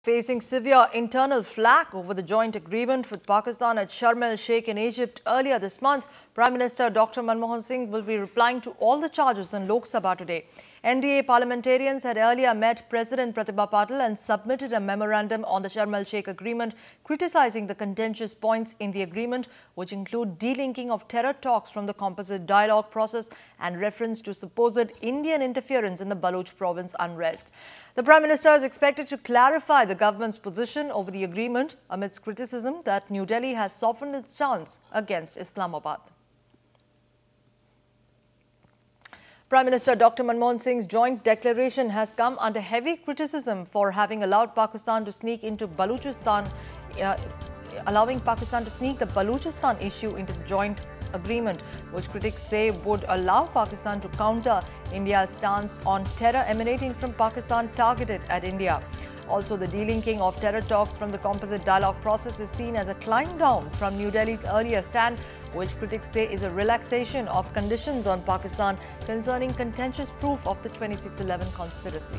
Facing severe internal flak over the joint agreement with Pakistan at Sharm el-Sheikh in Egypt earlier this month, Prime Minister Dr. Manmohan Singh will be replying to all the charges in Lok Sabha today. NDA parliamentarians had earlier met President Pratibha Patil and submitted a memorandum on the Sharm el-Sheikh agreement, criticizing the contentious points in the agreement, which include delinking of terror talks from the composite dialogue process and reference to supposed Indian interference in the Baloch province unrest. The Prime Minister is expected to clarify the government's position over the agreement amidst criticism that New Delhi has softened its stance against Islamabad. Prime Minister Dr. Manmohan Singh's joint declaration has come under heavy criticism for having allowed Pakistan to sneak into Balochistan, allowing Pakistan to sneak the Balochistan issue into the joint agreement, which critics say would allow Pakistan to counter India's stance on terror emanating from Pakistan targeted at India. Also, the delinking of terror talks from the composite dialogue process is seen as a climb down from New Delhi's earlier stand, which critics say is a relaxation of conditions on Pakistan concerning contentious proof of the 26/11 conspiracy.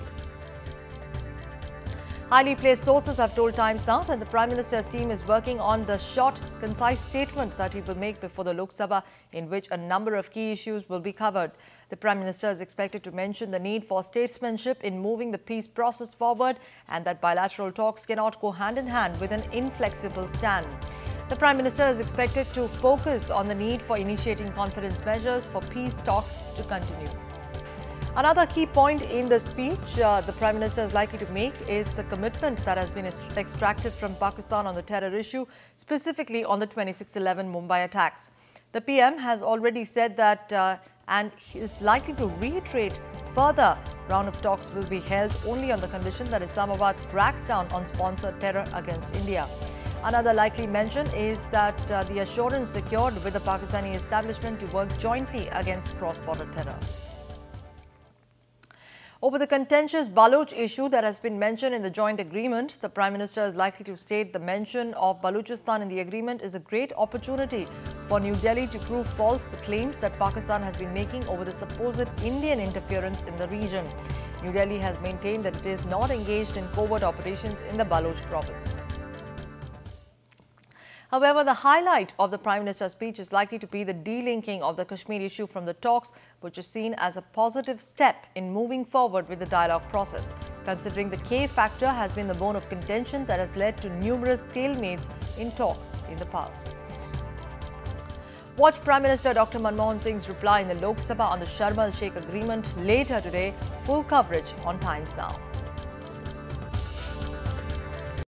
Highly placed sources have told Times Now that the Prime Minister's team is working on the short, concise statement that he will make before the Lok Sabha, in which a number of key issues will be covered. The Prime Minister is expected to mention the need for statesmanship in moving the peace process forward and that bilateral talks cannot go hand in hand with an inflexible stand. The Prime Minister is expected to focus on the need for initiating confidence measures for peace talks to continue. Another key point in the speech the Prime Minister is likely to make is the commitment that has been extracted from Pakistan on the terror issue, specifically on the 26/11 Mumbai attacks. The PM has already said that and is likely to reiterate further round of talks will be held only on the condition that Islamabad cracks down on sponsored terror against India. Another likely mention is that the assurance secured with the Pakistani establishment to work jointly against cross-border terror. Over the contentious Baloch issue that has been mentioned in the joint agreement, the Prime Minister is likely to state the mention of Balochistan in the agreement is a great opportunity for New Delhi to prove false the claims that Pakistan has been making over the supposed Indian interference in the region. New Delhi has maintained that it is not engaged in covert operations in the Baloch province. However, the highlight of the Prime Minister's speech is likely to be the delinking of the Kashmir issue from the talks, which is seen as a positive step in moving forward with the dialogue process, considering the K factor has been the bone of contention that has led to numerous stalemates in talks in the past. Watch Prime Minister Dr. Manmohan Singh's reply in the Lok Sabha on the Sharm el-Sheikh agreement later today. Full coverage on Times Now.